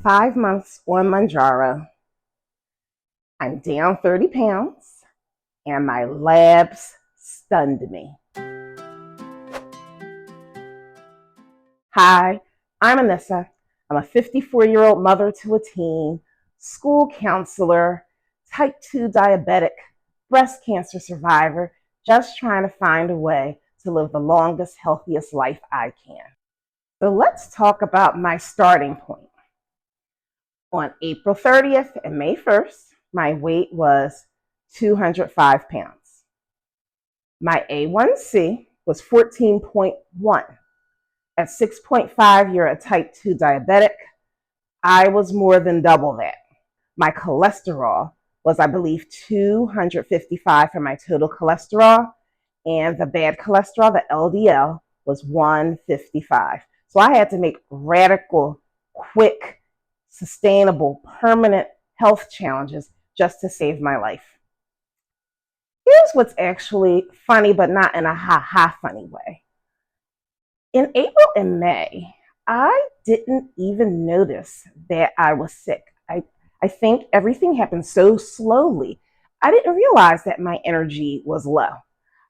5 months on Mounjaro. I'm down 30 pounds and my labs stunned me. Hi, I'm Anissa. I'm a 54-year-old mother to a teen, school counselor, type 2 diabetic, breast cancer survivor, just trying to find a way to live the longest, healthiest life I can. So let's talk about my starting point. On April 30th and May 1st, my weight was 205 pounds. My A1C was 14.1. At 6.5, you're a type 2 diabetic. I was more than double that. My cholesterol was, I believe, 255 for my total cholesterol, and the bad cholesterol, the LDL, was 155. So I had to make radical, quick, sustainable, permanent health challenges just to save my life. Here's what's actually funny, but not in a ha-ha funny way. In April and May, I didn't even notice that I was sick. I think everything happened so slowly. I didn't realize that my energy was low.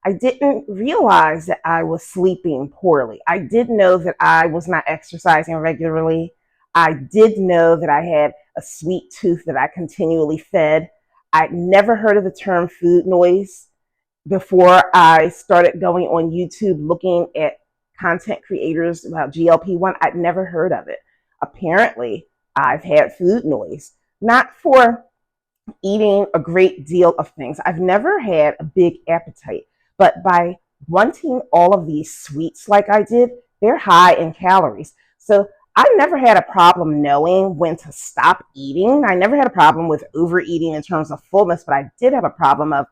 I didn't realize that I was sleeping poorly. I did know that I was not exercising regularly. I did know that I had a sweet tooth that I continually fed. I'd never heard of the term food noise before I started going on YouTube looking at content creators about GLP-1. I'd never heard of it. Apparently, I've had food noise, not for eating a great deal of things. I've never had a big appetite, but by wanting all of these sweets like I did, they're high in calories. So I never had a problem knowing when to stop eating. I never had a problem with overeating in terms of fullness, but I did have a problem of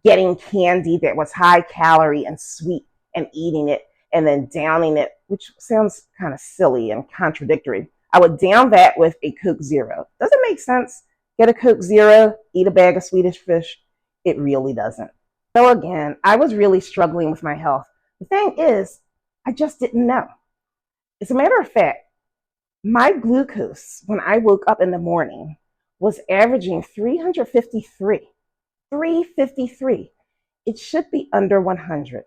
getting candy that was high calorie and sweet and eating it and then downing it, which sounds kind of silly and contradictory. I would down that with a Coke Zero. Does it make sense? Get a Coke Zero, eat a bag of Swedish fish. It really doesn't. So again, I was really struggling with my health. The thing is, I just didn't know. As a matter of fact, my glucose when I woke up in the morning was averaging 353. 353. It should be under 100.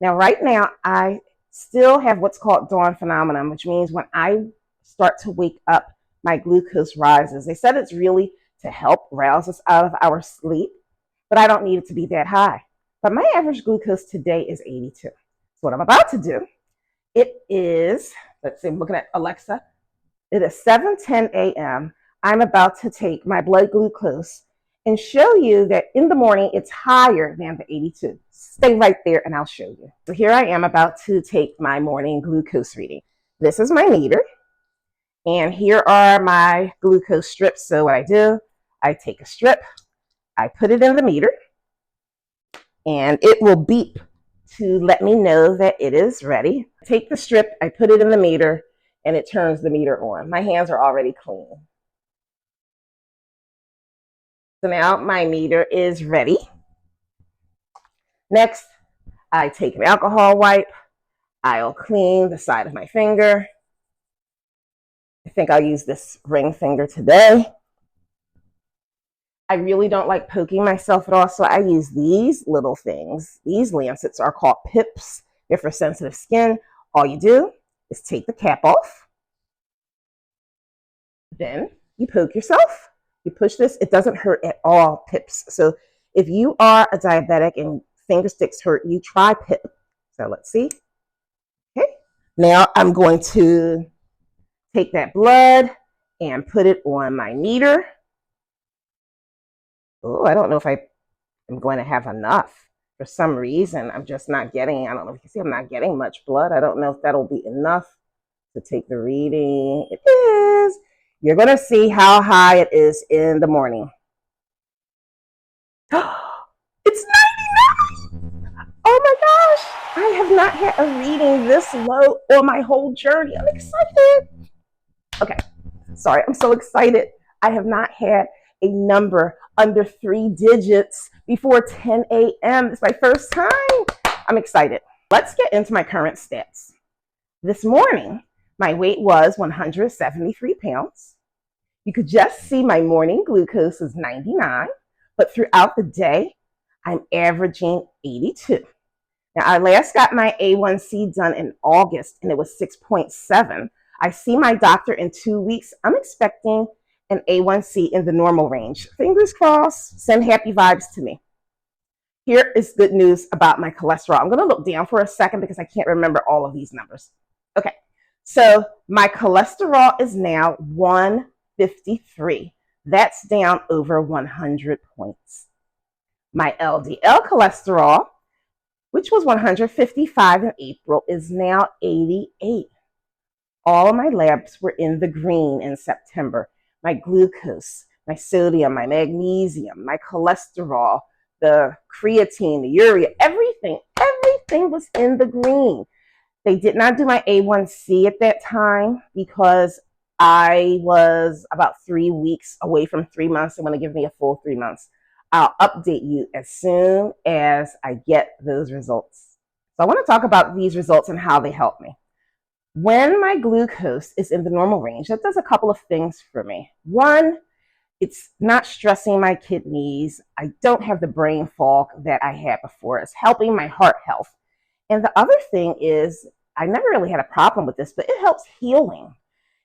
Now, right now, I still have what's called dawn phenomenon, which means when I start to wake up, my glucose rises. They said it's really to help rouse us out of our sleep, but I don't need it to be that high. But my average glucose today is 82. So what I'm about to do, it is, let's see, I'm looking at Alexa. It is 7:10 a.m. I'm about to take my blood glucose and show you that in the morning it's higher than the 82. Stay right there and I'll show you. So here I am about to take my morning glucose reading. This is my meter, and here are my glucose strips. So what I do, I take a strip, I put it in the meter, and it will beep to let me know that it is ready. Take the strip, I put it in the meter, and it turns the meter on. My hands are already clean. So now my meter is ready. Next, I take an alcohol wipe. I'll clean the side of my finger. I think I'll use this ring finger today. I really don't like poking myself at all, so I use these little things. These lancets are called pips. They're for sensitive skin. All you do is take the cap off. Then you poke yourself. You push this. It doesn't hurt at all, pips. So if you are a diabetic and finger sticks hurt, you try pip. So let's see. Okay. Now I'm going to take that blood and put it on my meter. Oh, I don't know if I am going to have enough. For some reason, I'm just not getting, I don't know if you can see, I'm not getting much blood. I don't know if that'll be enough to take the reading. It is. You're going to see how high it is in the morning. It's 99. Oh my gosh. I have not had a reading this low on my whole journey. I'm excited. Okay. Sorry, I'm so excited. I have not had a number under 3 digits before 10 a.m. It's my first time. I'm excited. Let's get into my current stats. This morning, my weight was 173 pounds. You could just see my morning glucose is 99, but throughout the day, I'm averaging 82. Now, I last got my A1C done in August and it was 6.7. I see my doctor in 2 weeks. I'm expecting an A1C in the normal range. Fingers crossed, send happy vibes to me. Here is good news about my cholesterol. I'm going to look down for a second because I can't remember all of these numbers. Okay, so my cholesterol is now 153. That's down over 100 points. My LDL cholesterol, which was 155 in April, is now 88. All of my labs were in the green in September. My glucose, my sodium, my magnesium, my cholesterol, the creatine, the urea, everything was in the green. They did not do my A1C at that time because I was about 3 weeks away from 3 months. They want to give me a full 3 months. I'll update you as soon as I get those results. So I want to talk about these results and how they help me. When my glucose is in the normal range, that does a couple of things for me. One, it's not stressing my kidneys. I don't have the brain fog that I had before. It's helping my heart health. And the other thing is, I never really had a problem with this, but it helps healing.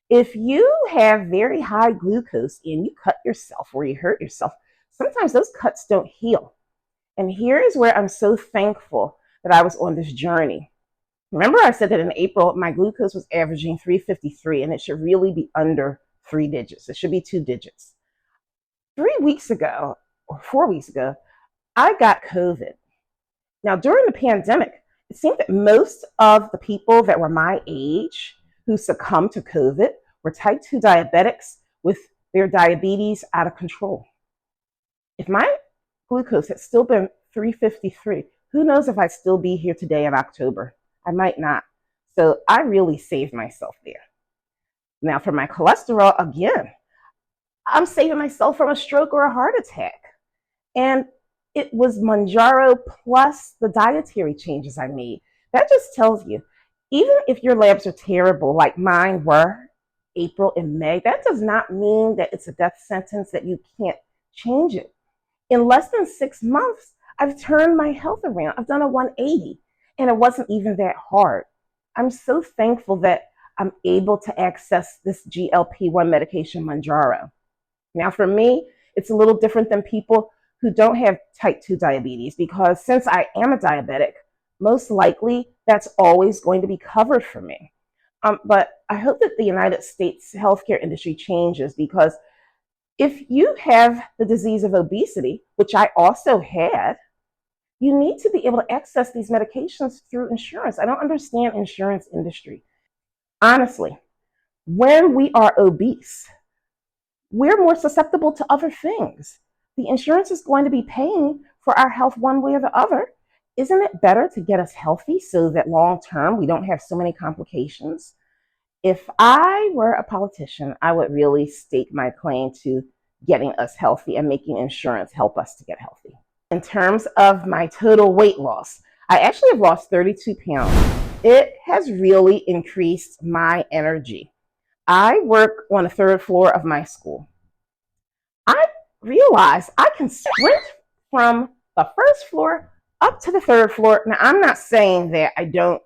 If you have very high glucose and you cut yourself or you hurt yourself, sometimes those cuts don't heal. And here is where I'm so thankful that I was on this journey. Remember I said that in April, my glucose was averaging 353 and it should really be under 3 digits. It should be 2 digits. 3 weeks ago or 4 weeks ago, I got COVID. Now, during the pandemic, it seemed that most of the people that were my age who succumbed to COVID were type 2 diabetics with their diabetes out of control. If my glucose had still been 353, who knows if I'd still be here today in October. I might not. So I really saved myself there. Now, for my cholesterol, again, I'm saving myself from a stroke or a heart attack. And it was Mounjaro plus the dietary changes I made. That just tells you, even if your labs are terrible, like mine were April and May, that does not mean that it's a death sentence, that you can't change it. In less than 6 months, I've turned my health around. I've done a 180, and it wasn't even that hard. I'm so thankful that I'm able to access this GLP-1 medication, Mounjaro. Now, for me, it's a little different than people who don't have type 2 diabetes, because since I am a diabetic, most likely that's always going to be covered for me. But I hope that the United States healthcare industry changes, because if you have the disease of obesity, which I also had, you need to be able to access these medications through insurance. I don't understand insurance industry. Honestly, when we are obese, we're more susceptible to other things. The insurance is going to be paying for our health one way or the other. Isn't it better to get us healthy so that long term we don't have so many complications? If I were a politician, I would really stake my claim to getting us healthy and making insurance help us to get healthy. In terms of my total weight loss, I actually have lost 32 pounds. It has really increased my energy. I work on the 3rd floor of my school. I realized I can sprint from the 1st floor up to the 3rd floor. Now, I'm not saying that I don't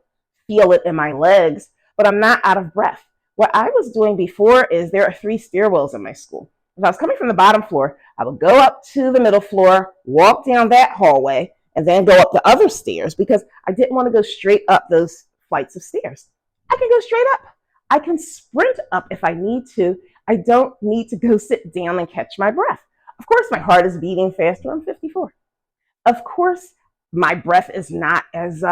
feel it in my legs, but I'm not out of breath. What I was doing before is there are 3 stairwells in my school. If I was coming from the bottom floor, I would go up to the middle floor, walk down that hallway, and then go up the other stairs because I didn't want to go straight up those flights of stairs. I can go straight up. I can sprint up if I need to. I don't need to go sit down and catch my breath. Of course, my heart is beating faster. I'm 54. Of course, my breath is not as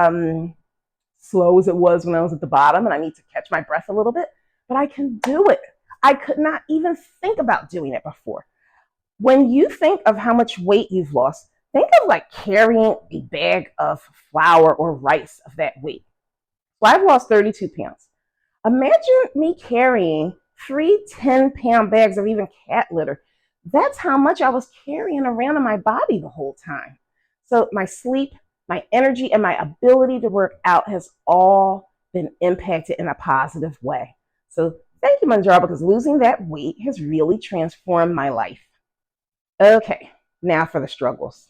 slow as it was when I was at the bottom and I need to catch my breath a little bit, but I can do it. I could not even think about doing it before. When you think of how much weight you've lost, think of like carrying a bag of flour or rice of that weight. So I've lost 32 pounds. Imagine me carrying 3 10-pound bags of even cat litter. That's how much I was carrying around in my body the whole time. So my sleep, my energy, and my ability to work out has all been impacted in a positive way. So Thank you, Mounjaro, because losing that weight has really transformed my life. Okay, now for the struggles.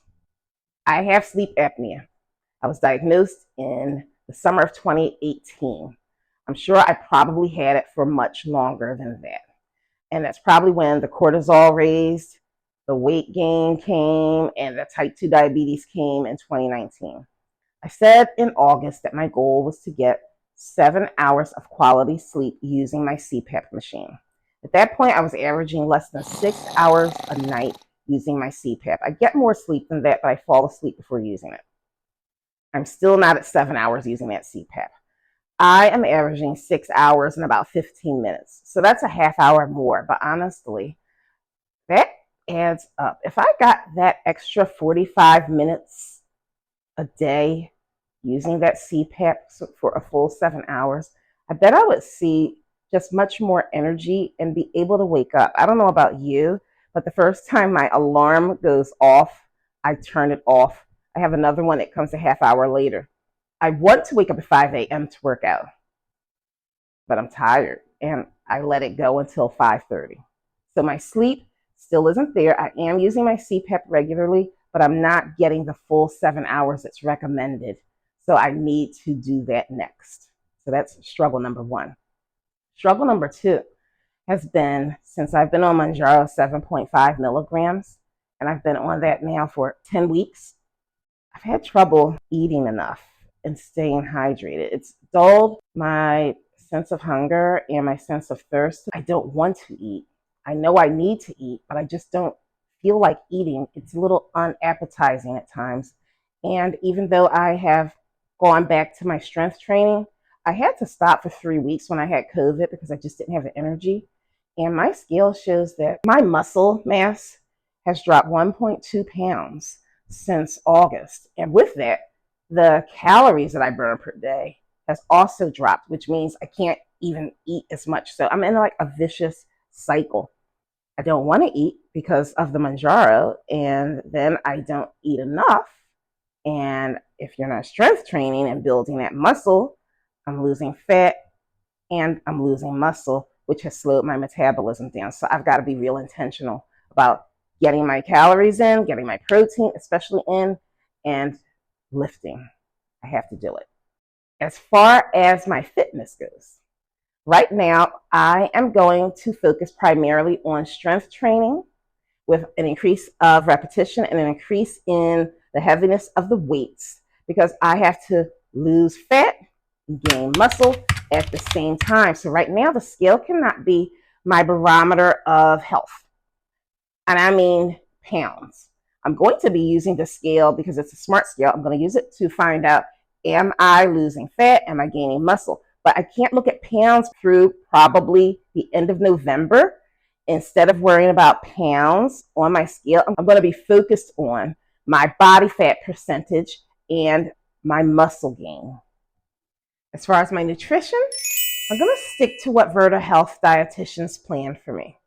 I have sleep apnea. I was diagnosed in the summer of 2018. I'm sure I probably had it for much longer than that. And that's probably when the cortisol raised, the weight gain came, and the type 2 diabetes came in 2019. I said in August that my goal was to get 7 hours of quality sleep using my CPAP machine. At that point, I was averaging less than 6 hours a night using my CPAP. I get more sleep than that, but I fall asleep before using it. I'm still not at 7 hours using that CPAP. I am averaging 6 hours in about 15 minutes. So that's a half hour more. But honestly, that adds up. If I got that extra 45 minutes a day using that CPAP for a full 7 hours, I bet I would see just much more energy and be able to wake up. I don't know about you, but the first time my alarm goes off, I turn it off. I have another one that comes a half hour later. I want to wake up at 5 a.m. to work out, but I'm tired and I let it go until 5:30. So my sleep still isn't there. I am using my CPAP regularly, but I'm not getting the full 7 hours that's recommended. So I need to do that next. So that's struggle number one. Struggle number two has been since I've been on Mounjaro 7.5 milligrams, and I've been on that now for 10 weeks. I've had trouble eating enough and staying hydrated. It's dulled my sense of hunger and my sense of thirst. I don't want to eat. I know I need to eat, but I just don't feel like eating. It's a little unappetizing at times. And even though I have gone back to my strength training, I had to stop for 3 weeks when I had COVID because I just didn't have the energy. And my scale shows that my muscle mass has dropped 1.2 pounds since August. And with that, the calories that I burn per day has also dropped, which means I can't even eat as much. So I'm in like a vicious cycle. I don't want to eat because of the Mounjaro, and then I don't eat enough. And if you're not strength training and building that muscle, I'm losing fat and I'm losing muscle, which has slowed my metabolism down. So I've got to be real intentional about getting my calories in, getting my protein, especially in, and lifting. I have to do it. As far as my fitness goes, right now I am going to focus primarily on strength training with an increase of repetition and an increase in the heaviness of the weights because I have to lose fat and gain muscle at the same time. So right now the scale cannot be my barometer of health. And I mean pounds. I'm going to be using the scale because it's a smart scale. I'm going to use it to find out, am I losing fat? Am I gaining muscle? But I can't look at pounds through probably the end of November. Instead of worrying about pounds on my scale, I'm going to be focused on my body fat percentage and my muscle gain. As far as my nutrition, I'm going to stick to what Virta Health dietitians planned for me.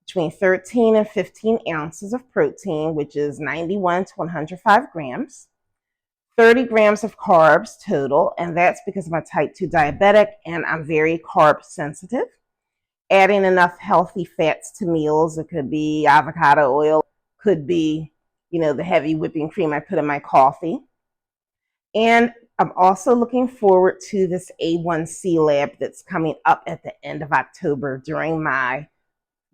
Between 13 and 15 ounces of protein, which is 91 to 105 grams, 30 grams of carbs total, and that's because I'm a type 2 diabetic and I'm very carb sensitive. Adding enough healthy fats to meals. It could be avocado oil, could be, the heavy whipping cream I put in my coffee. And I'm also looking forward to this A1C lab that's coming up at the end of October during my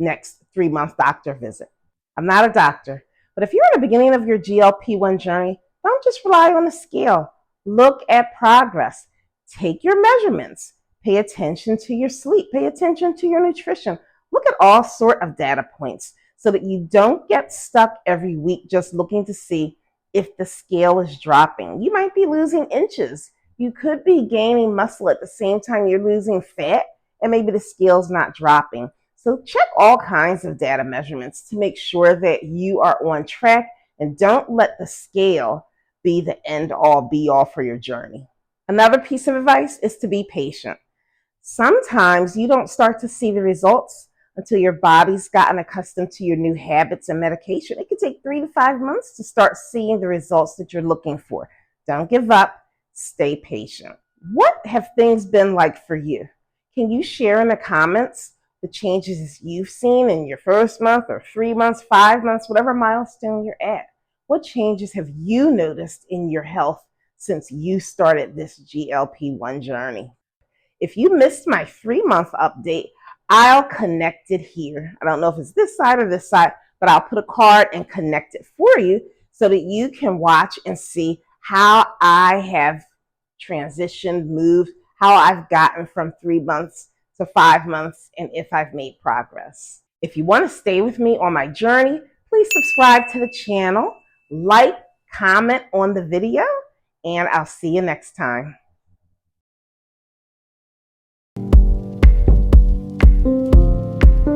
next 3-month doctor visit. I'm not a doctor, but if you're at the beginning of your GLP-1 journey, don't just rely on the scale. Look at progress. Take your measurements. Pay attention to your sleep. Pay attention to your nutrition. Look at all sort of data points so that you don't get stuck every week just looking to see if the scale is dropping. You might be losing inches. You could be gaining muscle at the same time you're losing fat, and maybe the scale's not dropping. So check all kinds of data measurements to make sure that you are on track, and don't let the scale be the end all be all for your journey. Another piece of advice is to be patient. Sometimes you don't start to see the results until your body's gotten accustomed to your new habits and medication. It could take 3 to 5 months to start seeing the results that you're looking for. Don't give up. Stay patient. What have things been like for you? Can you share in the comments the changes you've seen in your first month or 3 months, 5 months, whatever milestone you're at. What changes have you noticed in your health since you started this GLP-1 journey? If you missed my 3-month update, I'll connect it here. I don't know if it's this side or this side, but I'll put a card and connect it for you so that you can watch and see how I have transitioned, moved, how I've gotten from 3 months to 5 months, and if I've made progress. If you want to stay with me on my journey, please subscribe to the channel, like, comment on the video, and I'll see you next time.